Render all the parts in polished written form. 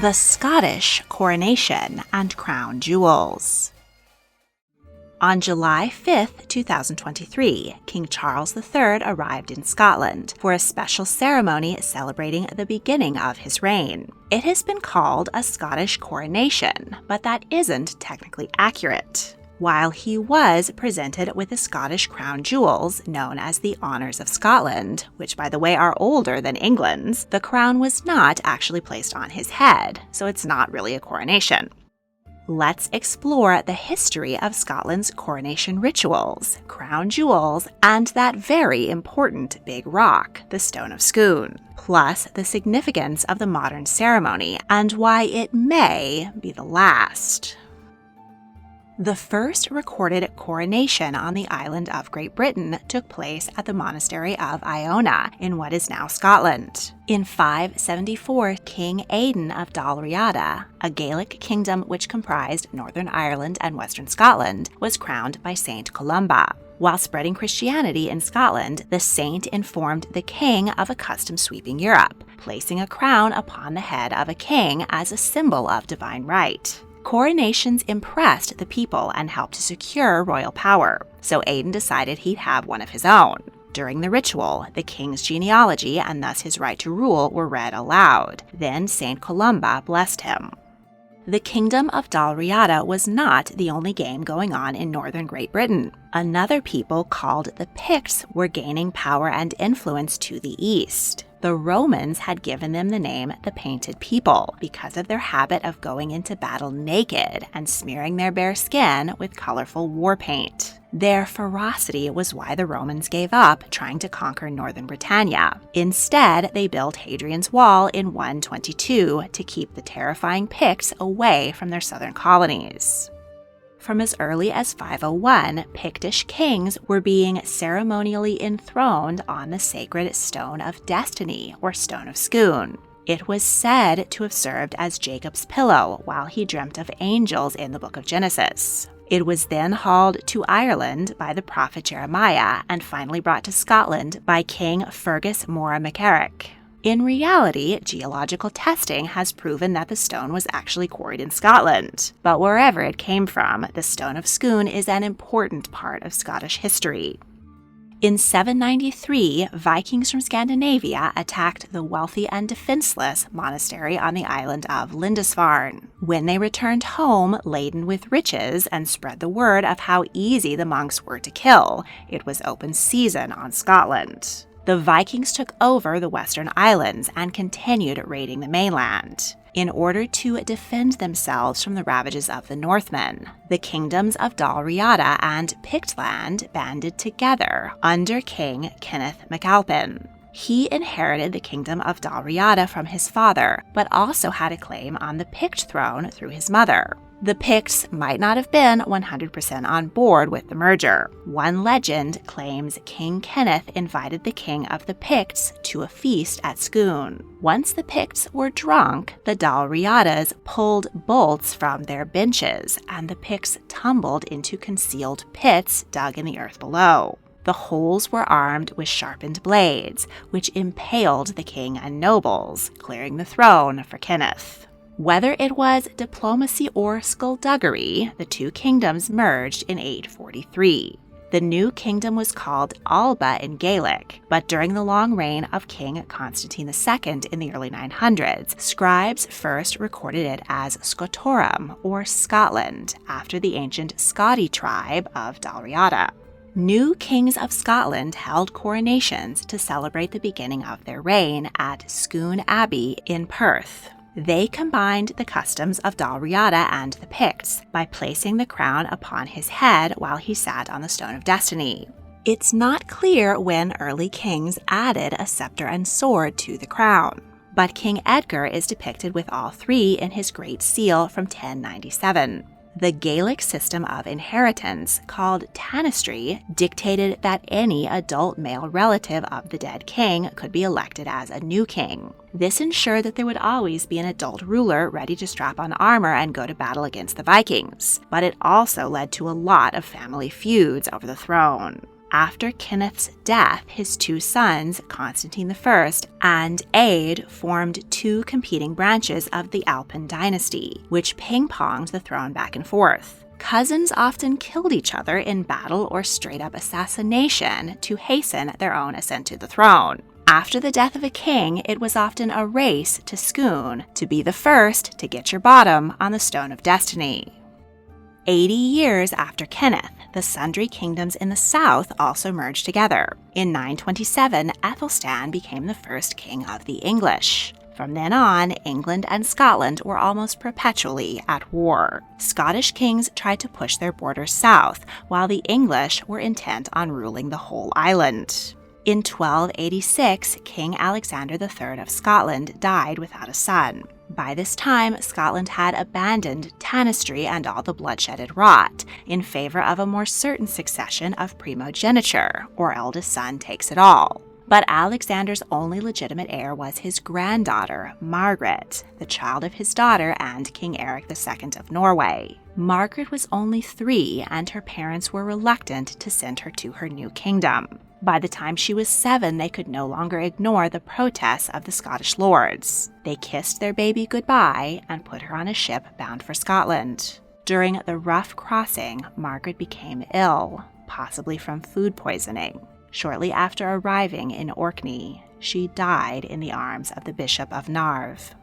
The Scottish Coronation and Crown Jewels. On July 5, 2023, King Charles III arrived in Scotland for a special ceremony celebrating the beginning of his reign. It has been called a Scottish coronation, but that isn't technically accurate. While he was presented with the Scottish crown jewels, known as the Honours of Scotland, which by the way are older than England's, the crown was not actually placed on his head, so it's not really a coronation. Let's explore the history of Scotland's coronation rituals, crown jewels, and that very important big rock, the Stone of Scone, plus the significance of the modern ceremony and why it may be the last. The first recorded coronation on the island of Great Britain took place at the monastery of Iona in what is now Scotland. In 574, King Aidan of Dalriada, a Gaelic kingdom which comprised Northern Ireland and Western Scotland, was crowned by Saint Columba. While spreading Christianity in Scotland, the saint informed the king of a custom sweeping Europe, placing a crown upon the head of a king as a symbol of divine right. Coronations impressed the people and helped to secure royal power, so Aidan decided he'd have one of his own. During the ritual, the king's genealogy and thus his right to rule were read aloud. Then Saint Columba blessed him. The Kingdom of Dalriada was not the only game going on in northern Great Britain. Another people called the Picts were gaining power and influence to the east. The Romans had given them the name the Painted People because of their habit of going into battle naked and smearing their bare skin with colorful war paint. Their ferocity was why the Romans gave up trying to conquer northern Britannia. Instead, they built Hadrian's Wall in 122 to keep the terrifying Picts away from their southern colonies. From as early as 501, Pictish kings were being ceremonially enthroned on the sacred Stone of Destiny, or Stone of Scone. It was said to have served as Jacob's pillow while he dreamt of angels in the book of Genesis. It was then hauled to Ireland by the prophet Jeremiah and finally brought to Scotland by King Fergus Móra MacEachraich. In reality, geological testing has proven that the stone was actually quarried in Scotland. But wherever it came from, the Stone of Scone is an important part of Scottish history. In 793, Vikings from Scandinavia attacked the wealthy and defenseless monastery on the island of Lindisfarne. When they returned home laden with riches and spread the word of how easy the monks were to kill, it was open season on Scotland. The Vikings took over the Western Islands and continued raiding the mainland. In order to defend themselves from the ravages of the Northmen, the kingdoms of Dalriada and Pictland banded together under King Kenneth MacAlpin. He inherited the kingdom of Dalriada from his father, but also had a claim on the Pict throne through his mother. The Picts might not have been 100% on board with the merger. One legend claims King Kenneth invited the king of the Picts to a feast at Scone. Once the Picts were drunk, the Dalriadas pulled bolts from their benches, and the Picts tumbled into concealed pits dug in the earth below. The holes were armed with sharpened blades, which impaled the king and nobles, clearing the throne for Kenneth. Whether it was diplomacy or skullduggery, the two kingdoms merged in 843. The new kingdom was called Alba in Gaelic, but during the long reign of King Constantine II in the early 900s, scribes first recorded it as Scotorum, or Scotland, after the ancient Scoti tribe of Dalriada. New kings of Scotland held coronations to celebrate the beginning of their reign at Scone Abbey in Perth. They combined the customs of Dalriada and the Picts by placing the crown upon his head while he sat on the Stone of Destiny. It's not clear when early kings added a scepter and sword to the crown, but King Edgar is depicted with all three in his Great Seal from 1097. The Gaelic system of inheritance, called tanistry, dictated that any adult male relative of the dead king could be elected as a new king. This ensured that there would always be an adult ruler ready to strap on armor and go to battle against the Vikings, but it also led to a lot of family feuds over the throne. After Kenneth's death, his two sons, Constantine I and Aed, formed two competing branches of the Alpin dynasty, which ping-ponged the throne back and forth. Cousins often killed each other in battle or straight-up assassination to hasten their own ascent to the throne. After the death of a king, it was often a race to Scone, to be the first to get your bottom on the Stone of Destiny. 80 years after Kenneth, the Sundry Kingdoms in the south also merged together. In 927, Aethelstan became the first king of the English. From then on, England and Scotland were almost perpetually at war. Scottish kings tried to push their borders south, while the English were intent on ruling the whole island. In 1286, King Alexander III of Scotland died without a son. By this time, Scotland had abandoned Tanistry and all the bloodshed it wrought, in favor of a more certain succession of primogeniture, or eldest son takes it all. But Alexander's only legitimate heir was his granddaughter, Margaret, the child of his daughter and King Eric II of Norway. Margaret was only 3, and her parents were reluctant to send her to her new kingdom. By the time she was 7, they could no longer ignore the protests of the Scottish lords. They kissed their baby goodbye and put her on a ship bound for Scotland. During the rough crossing, Margaret became ill, possibly from food poisoning. Shortly after arriving in Orkney, she died in the arms of the Bishop of Narv.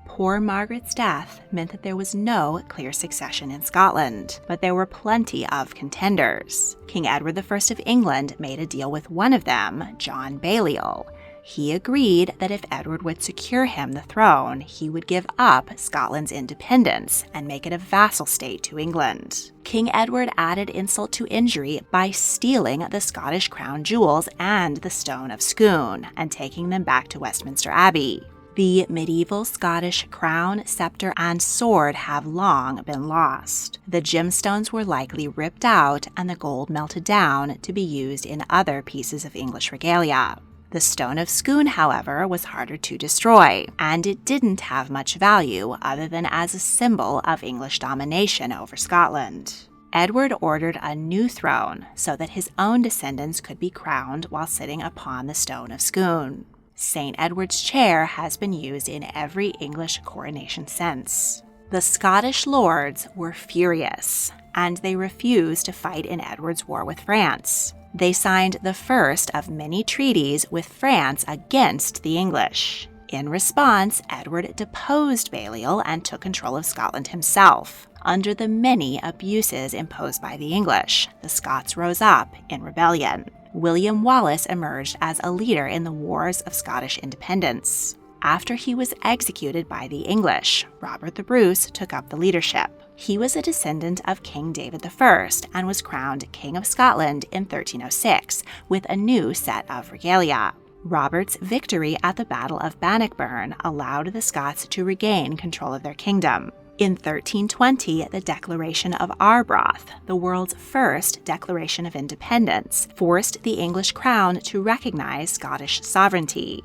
Poor Margaret's death meant that there was no clear succession in Scotland, but there were plenty of contenders. King Edward I of England made a deal with one of them, John Balliol. He agreed that if Edward would secure him the throne, he would give up Scotland's independence and make it a vassal state to England. King Edward added insult to injury by stealing the Scottish crown jewels and the Stone of Scone and taking them back to Westminster Abbey. The medieval Scottish crown, scepter, and sword have long been lost. The gemstones were likely ripped out and the gold melted down to be used in other pieces of English regalia. The Stone of Scone, however, was harder to destroy, and it didn't have much value other than as a symbol of English domination over Scotland. Edward ordered a new throne so that his own descendants could be crowned while sitting upon the Stone of Scone. St. Edward's chair has been used in every English coronation since. The Scottish lords were furious, and they refused to fight in Edward's war with France. They signed the first of many treaties with France against the English. In response, Edward deposed Balliol and took control of Scotland himself. Under the many abuses imposed by the English, the Scots rose up in rebellion. William Wallace emerged as a leader in the Wars of Scottish Independence. After he was executed by the English, Robert the Bruce took up the leadership. He was a descendant of King David I and was crowned King of Scotland in 1306 with a new set of regalia. Robert's victory at the Battle of Bannockburn allowed the Scots to regain control of their kingdom. In 1320, the Declaration of Arbroath, the world's first declaration of independence, forced the English crown to recognize Scottish sovereignty.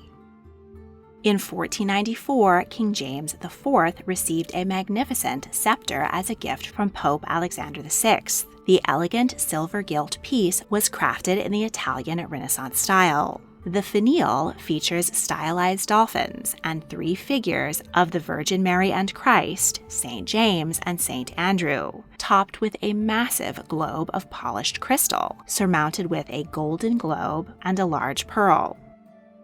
In 1494, King James IV received a magnificent scepter as a gift from Pope Alexander VI. The elegant silver-gilt piece was crafted in the Italian Renaissance style. The finial features stylized dolphins and 3 figures of the Virgin Mary and Christ, St. James, and St. Andrew, topped with a massive globe of polished crystal, surmounted with a golden globe and a large pearl.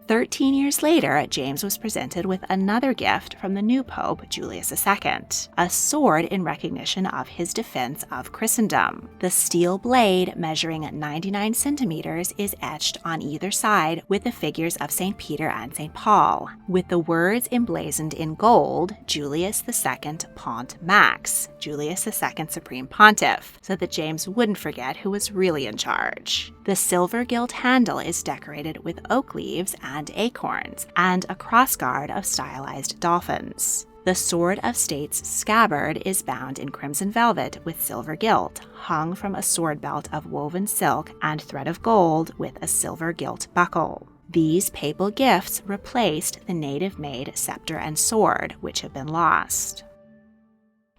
13 years later, James was presented with another gift from the new Pope, Julius II, a sword in recognition of his defense of Christendom. The steel blade, measuring 99 centimeters, is etched on either side with the figures of St. Peter and St. Paul, with the words emblazoned in gold, Julius II Pont Max, Julius II Supreme Pontiff, so that James wouldn't forget who was really in charge. The silver gilt handle is decorated with oak leaves and acorns, and a crossguard of stylized dolphins. The Sword of State's scabbard is bound in crimson velvet with silver gilt, hung from a sword belt of woven silk and thread of gold with a silver gilt buckle. These papal gifts replaced the native-made scepter and sword, which had been lost.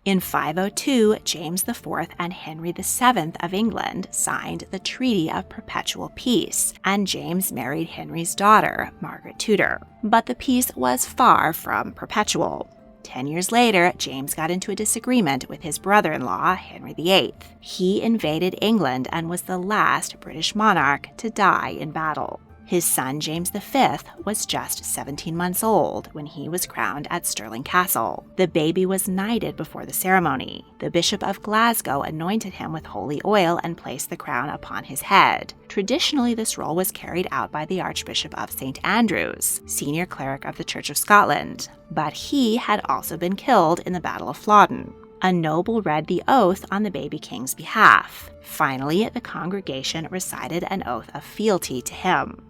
In 502, James IV and Henry VII of England signed the Treaty of Perpetual Peace, and James married Henry's daughter, Margaret Tudor. But the peace was far from perpetual. 10 years later, James got into a disagreement with his brother-in-law, Henry VIII. He invaded England and was the last British monarch to die in battle. His son, James V, was just 17 months old when he was crowned at Stirling Castle. The baby was knighted before the ceremony. The Bishop of Glasgow anointed him with holy oil and placed the crown upon his head. Traditionally, this role was carried out by the Archbishop of St. Andrews, senior cleric of the Church of Scotland, but he had also been killed in the Battle of Flodden. A noble read the oath on the baby king's behalf. Finally, the congregation recited an oath of fealty to him.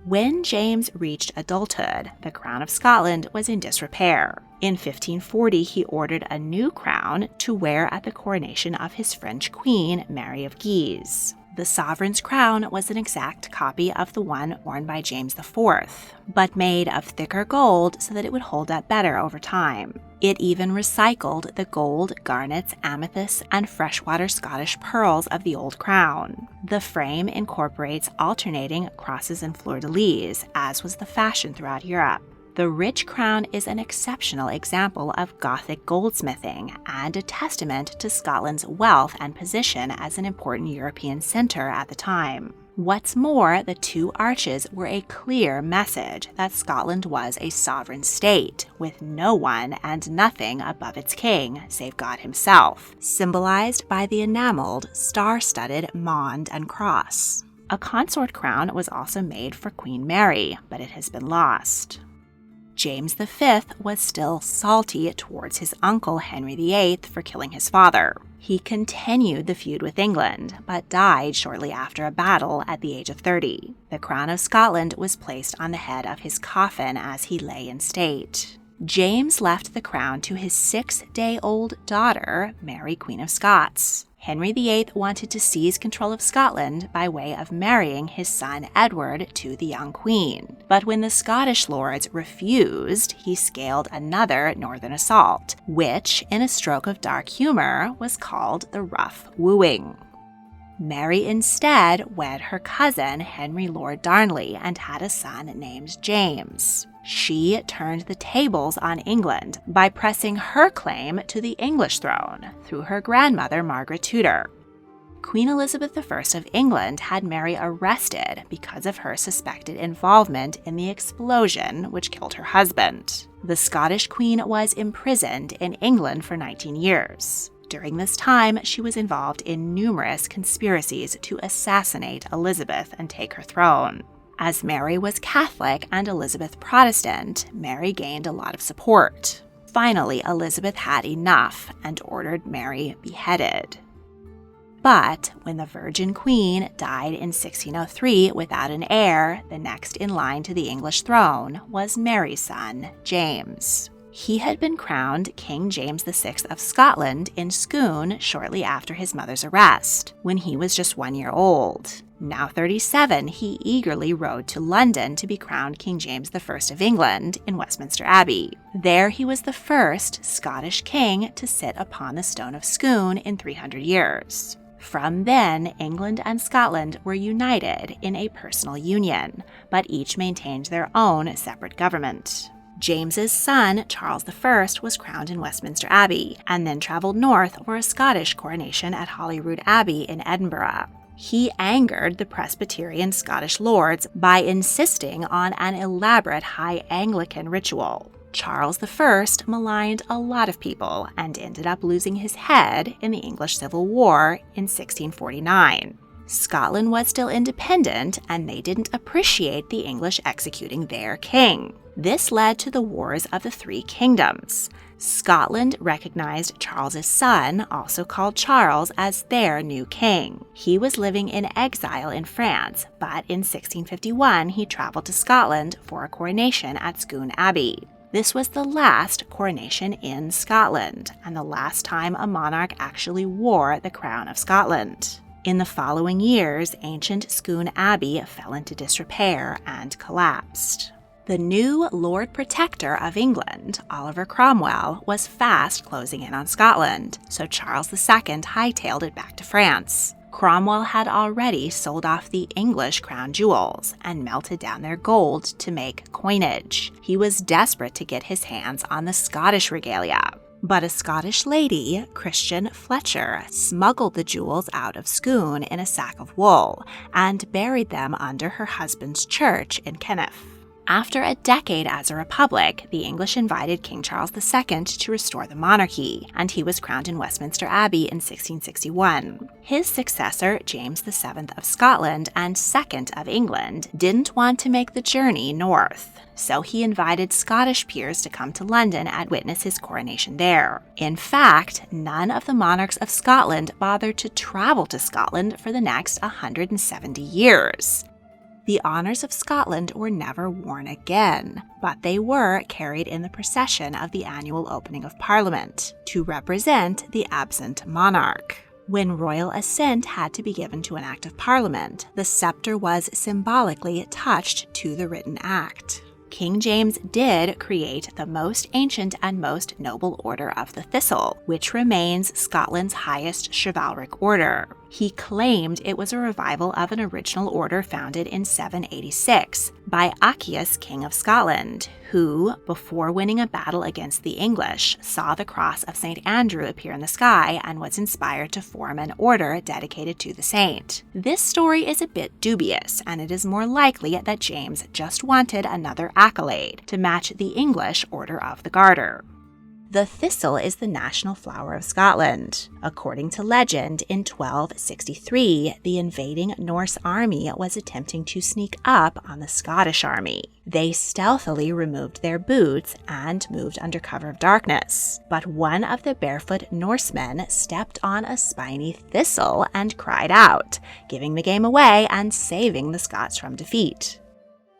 When James reached adulthood, the crown of Scotland was in disrepair. In 1540, he ordered a new crown to wear at the coronation of his French queen, Mary of Guise. The sovereign's crown was an exact copy of the one worn by James IV, but made of thicker gold so that it would hold up better over time. It even recycled the gold, garnets, amethysts, and freshwater Scottish pearls of the old crown. The frame incorporates alternating crosses and fleur-de-lis, as was the fashion throughout Europe. The rich crown is an exceptional example of Gothic goldsmithing and a testament to Scotland's wealth and position as an important European center at the time. What's more, the two arches were a clear message that Scotland was a sovereign state, with no one and nothing above its king, save God himself, symbolized by the enameled, star-studded Mond and Cross. A consort crown was also made for Queen Mary, but it has been lost. James V was still salty towards his uncle Henry VIII for killing his father. He continued the feud with England, but died shortly after a battle at the age of 30. The crown of Scotland was placed on the head of his coffin as he lay in state. James left the crown to his 6-day-old daughter, Mary, Queen of Scots. Henry VIII wanted to seize control of Scotland by way of marrying his son Edward to the young queen. But when the Scottish lords refused, he scaled another northern assault, which, in a stroke of dark humor, was called the Rough Wooing. Mary instead wed her cousin Henry Lord Darnley and had a son named James. She turned the tables on England by pressing her claim to the English throne through her grandmother Margaret Tudor. Queen Elizabeth I of England had Mary arrested because of her suspected involvement in the explosion which killed her husband. The Scottish queen was imprisoned in England for 19 years. During this time, she was involved in numerous conspiracies to assassinate Elizabeth and take her throne. As Mary was Catholic and Elizabeth Protestant, Mary gained a lot of support. Finally, Elizabeth had enough and ordered Mary beheaded. But when the Virgin Queen died in 1603 without an heir, the next in line to the English throne was Mary's son, James. He had been crowned King James VI of Scotland in Scone shortly after his mother's arrest, when he was just 1 year old. Now 37, he eagerly rode to London to be crowned King James I of England in Westminster Abbey. There he was the first Scottish king to sit upon the stone of Scone in 300 years. From then, England and Scotland were united in a personal union, but each maintained their own separate government. James's son, Charles I, was crowned in Westminster Abbey, and then traveled north for a Scottish coronation at Holyrood Abbey in Edinburgh. He angered the Presbyterian Scottish lords by insisting on an elaborate High Anglican ritual. Charles I maligned a lot of people and ended up losing his head in the English Civil War in 1649. Scotland was still independent, and they didn't appreciate the English executing their king. This led to the Wars of the Three Kingdoms. Scotland recognized Charles's son, also called Charles, as their new king. He was living in exile in France, but in 1651 he traveled to Scotland for a coronation at Scone Abbey. This was the last coronation in Scotland, and the last time a monarch actually wore the crown of Scotland. In the following years, ancient Scone Abbey fell into disrepair and collapsed. The new Lord Protector of England, Oliver Cromwell, was fast closing in on Scotland, so Charles II hightailed it back to France. Cromwell had already sold off the English crown jewels and melted down their gold to make coinage. He was desperate to get his hands on the Scottish regalia. But a Scottish lady, Christian Fletcher, smuggled the jewels out of Scone in a sack of wool and buried them under her husband's church in Kenneth. After a decade as a republic, the English invited King Charles II to restore the monarchy, and he was crowned in Westminster Abbey in 1661. His successor, James VII of Scotland and II of England, didn't want to make the journey north, so he invited Scottish peers to come to London and witness his coronation there. In fact, none of the monarchs of Scotland bothered to travel to Scotland for the next 170 years. The honours of Scotland were never worn again, but they were carried in the procession of the annual opening of Parliament to represent the absent monarch. When royal assent had to be given to an Act of Parliament, the sceptre was symbolically touched to the written act. King James did create the most ancient and most noble Order of the Thistle, which remains Scotland's highest chivalric order. He claimed it was a revival of an original order founded in 786 by Achius, King of Scotland, who, before winning a battle against the English, saw the cross of St. Andrew appear in the sky and was inspired to form an order dedicated to the saint. This story is a bit dubious, and it is more likely that James just wanted another accolade to match the English Order of the Garter. The thistle is the national flower of Scotland. According to legend, in 1263, the invading Norse army was attempting to sneak up on the Scottish army. They stealthily removed their boots and moved under cover of darkness. But one of the barefoot Norsemen stepped on a spiny thistle and cried out, giving the game away and saving the Scots from defeat.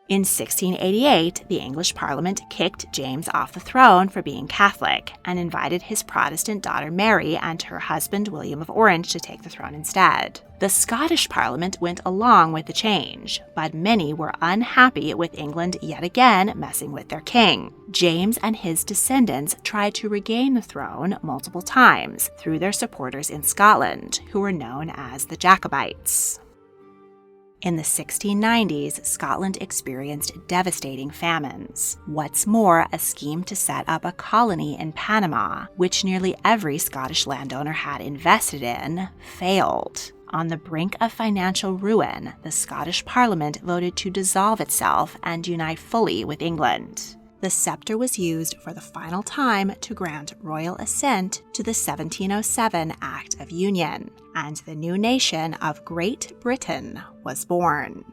In 1688, the English Parliament kicked James off the throne for being Catholic and invited his Protestant daughter Mary and her husband William of Orange to take the throne instead. The Scottish Parliament went along with the change, but many were unhappy with England yet again messing with their king. James and his descendants tried to regain the throne multiple times through their supporters in Scotland, who were known as the Jacobites. In the 1690s, Scotland experienced devastating famines. What's more, a scheme to set up a colony in Panama, which nearly every Scottish landowner had invested in, failed. On the brink of financial ruin, the Scottish Parliament voted to dissolve itself and unite fully with England. The sceptre was used for the final time to grant royal assent to the 1707 Act of Union, and the new nation of Great Britain was born.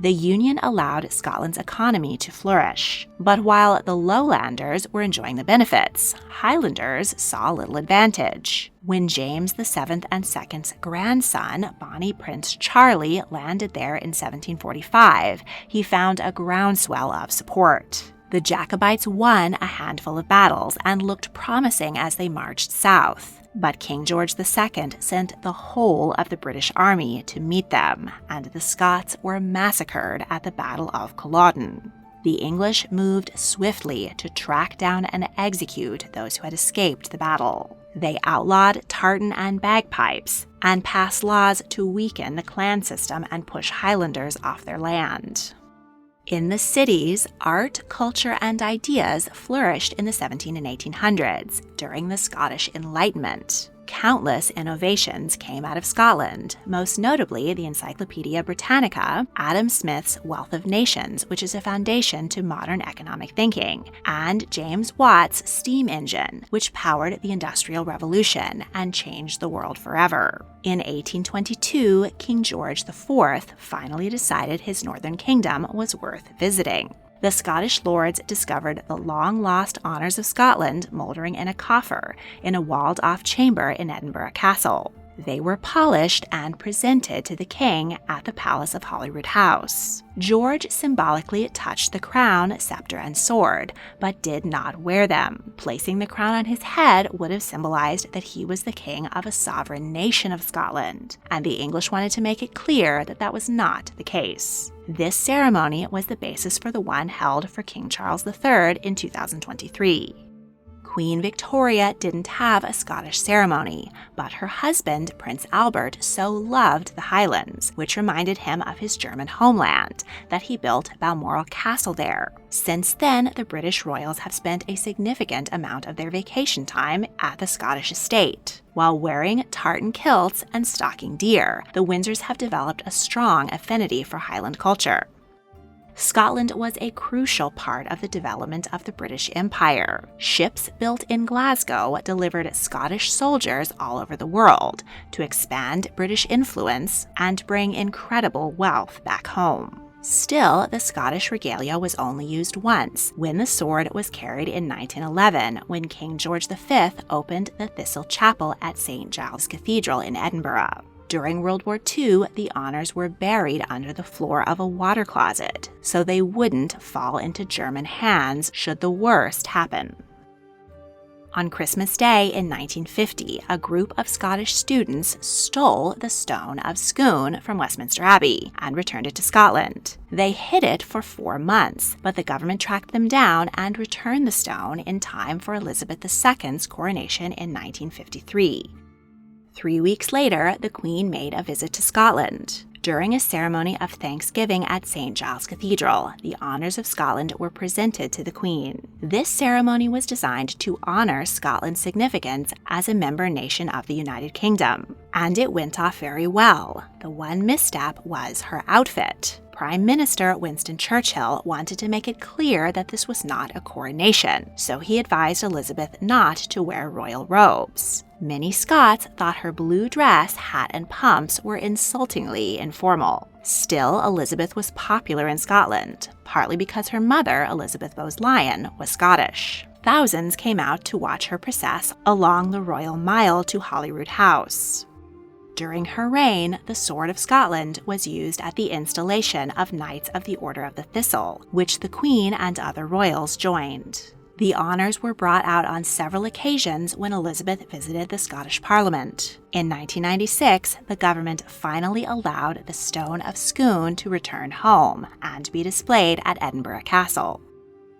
The Union allowed Scotland's economy to flourish, but while the Lowlanders were enjoying the benefits, Highlanders saw little advantage. When James VII and II's grandson, Bonnie Prince Charlie, landed there in 1745, he found a groundswell of support. The Jacobites won a handful of battles and looked promising as they marched south. But King George II sent the whole of the British army to meet them, and the Scots were massacred at the Battle of Culloden. The English moved swiftly to track down and execute those who had escaped the battle. They outlawed tartan and bagpipes, and passed laws to weaken the clan system and push Highlanders off their land. In the cities, art, culture, and ideas flourished in the 1700s and 1800s during the Scottish Enlightenment. Countless innovations came out of Scotland, most notably the Encyclopaedia Britannica, Adam Smith's Wealth of Nations, which is a foundation to modern economic thinking, and James Watt's steam engine, which powered the Industrial Revolution and changed the world forever. In 1822, King George IV finally decided his northern kingdom was worth visiting. The Scottish lords discovered the long-lost honours of Scotland mouldering in a coffer in a walled-off chamber in Edinburgh Castle. They were polished and presented to the king at the Palace of Holyrood House. George symbolically touched the crown, scepter, and sword, but did not wear them. Placing the crown on his head would have symbolized that he was the king of a sovereign nation of Scotland, and the English wanted to make it clear that that was not the case. This ceremony was the basis for the one held for King Charles III in 2023. Queen Victoria didn't have a Scottish ceremony, but her husband, Prince Albert, so loved the Highlands, which reminded him of his German homeland, that he built Balmoral Castle there. Since then, the British royals have spent a significant amount of their vacation time at the Scottish estate. While wearing tartan kilts and stalking deer, the Windsors have developed a strong affinity for Highland culture. Scotland was a crucial part of the development of the British Empire. Ships built in Glasgow delivered Scottish soldiers all over the world to expand British influence and bring incredible wealth back home. Still, the Scottish regalia was only used once, when the sword was carried in 1911, when King George V opened the Thistle Chapel at St. Giles Cathedral in Edinburgh. During World War II, the honors were buried under the floor of a water closet, so they wouldn't fall into German hands should the worst happen. On Christmas Day in 1950, a group of Scottish students stole the Stone of Scone from Westminster Abbey and returned it to Scotland. They hid it for 4 months, but the government tracked them down and returned the stone in time for Elizabeth II's coronation in 1953. 3 weeks later, the Queen made a visit to Scotland. During a ceremony of Thanksgiving at St. Giles Cathedral, the honours of Scotland were presented to the Queen. This ceremony was designed to honour Scotland's significance as a member nation of the United Kingdom, and it went off very well. The one misstep was her outfit. Prime Minister Winston Churchill wanted to make it clear that this was not a coronation, so he advised Elizabeth not to wear royal robes. Many Scots thought her blue dress, hat, and pumps were insultingly informal. Still, Elizabeth was popular in Scotland, partly because her mother, Elizabeth Bowes-Lyon, was Scottish. Thousands came out to watch her process along the Royal Mile to Holyrood House. During her reign, the Sword of Scotland was used at the installation of Knights of the Order of the Thistle, which the Queen and other royals joined. The honours were brought out on several occasions when Elizabeth visited the Scottish Parliament. In 1996, the government finally allowed the Stone of Scone to return home and be displayed at Edinburgh Castle.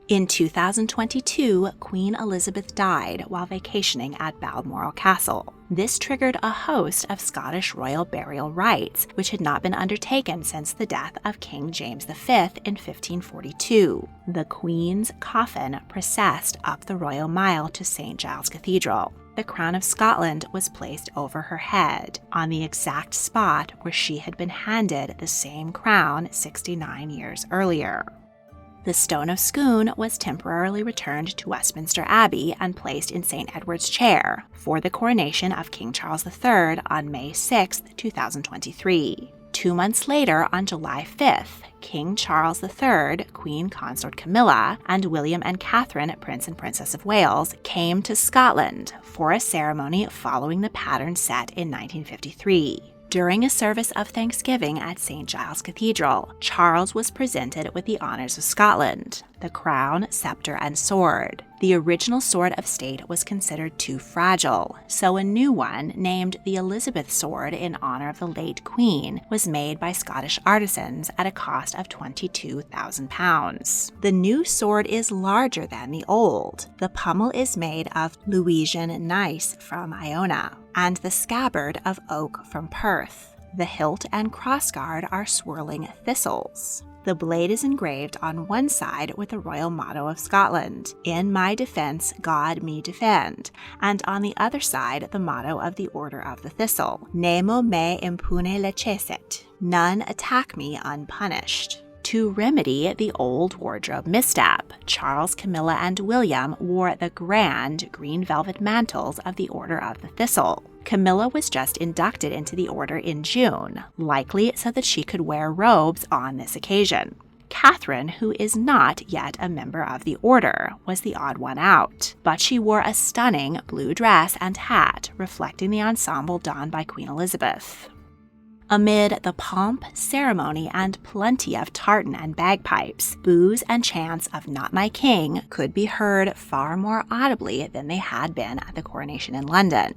In 2022, Queen Elizabeth died while vacationing at Balmoral Castle. This triggered a host of Scottish royal burial rites, which had not been undertaken since the death of King James V in 1542. The Queen's coffin processed up the Royal Mile to St. Giles Cathedral. The crown of Scotland was placed over her head, on the exact spot where she had been handed the same crown 69 years earlier. The Stone of Scone was temporarily returned to Westminster Abbey and placed in St. Edward's chair for the coronation of King Charles III on May 6, 2023. 2 months later, on July 5th, King Charles III, Queen Consort Camilla, and William and Catherine, Prince and Princess of Wales, came to Scotland for a ceremony following the pattern set in 1953. During a service of Thanksgiving at St. Giles Cathedral, Charles was presented with the honours of Scotland, the crown, scepter, and sword. The original sword of state was considered too fragile, so a new one, named the Elizabeth Sword in honour of the late Queen, was made by Scottish artisans at a cost of £22,000. The new sword is larger than the old. The pommel is made of Louisian Nice from Iona, and the scabbard of oak from Perth. The hilt and crossguard are swirling thistles. The blade is engraved on one side with the royal motto of Scotland, "In my defence, God me defend," and on the other side the motto of the Order of the Thistle, "Nemo me impune licessit," "None attack me unpunished." To remedy the old wardrobe misstep, Charles, Camilla, and William wore the grand green velvet mantles of the Order of the Thistle. Camilla was just inducted into the order in June, likely so that she could wear robes on this occasion. Catherine, who is not yet a member of the order, was the odd one out, but she wore a stunning blue dress and hat reflecting the ensemble donned by Queen Elizabeth. Amid the pomp, ceremony, and plenty of tartan and bagpipes, boos and chants of "Not My King" could be heard far more audibly than they had been at the coronation in London.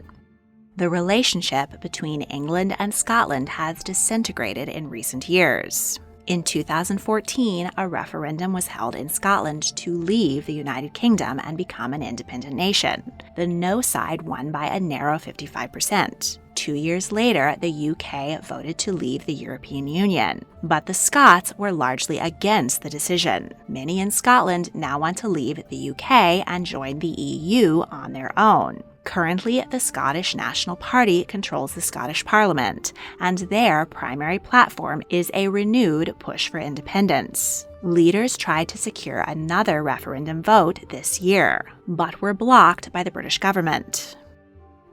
The relationship between England and Scotland has disintegrated in recent years. In 2014, a referendum was held in Scotland to leave the United Kingdom and become an independent nation. The no side won by a narrow 55%. 2 years later, the UK voted to leave the European Union, but the Scots were largely against the decision. Many in Scotland now want to leave the UK and join the EU on their own. Currently, the Scottish National Party controls the Scottish Parliament, and their primary platform is a renewed push for independence. Leaders tried to secure another referendum vote this year, but were blocked by the British government.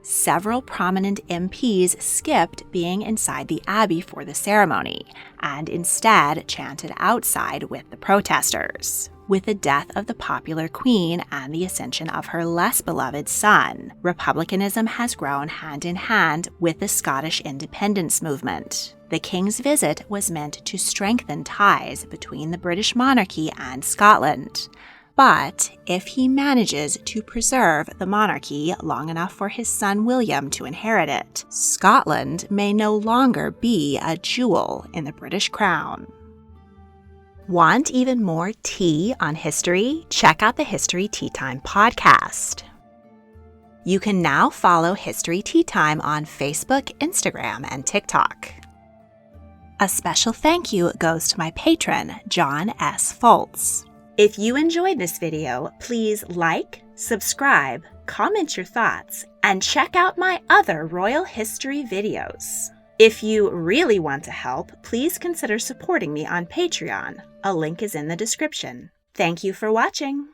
Several prominent MPs skipped being inside the Abbey for the ceremony, and instead chanted outside with the protesters. With the death of the popular queen and the ascension of her less beloved son, republicanism has grown hand in hand with the Scottish independence movement. The king's visit was meant to strengthen ties between the British monarchy and Scotland. But if he manages to preserve the monarchy long enough for his son William to inherit it, Scotland may no longer be a jewel in the British crown. Want even more tea on history? Check out the History Tea Time podcast. You can now follow History Tea Time on Facebook, Instagram, and TikTok. A special thank you goes to my patron, John S. Foltz. If you enjoyed this video, please like, subscribe, comment your thoughts, and check out my other royal history videos. If you really want to help, please consider supporting me on Patreon. A link is in the description. Thank you for watching.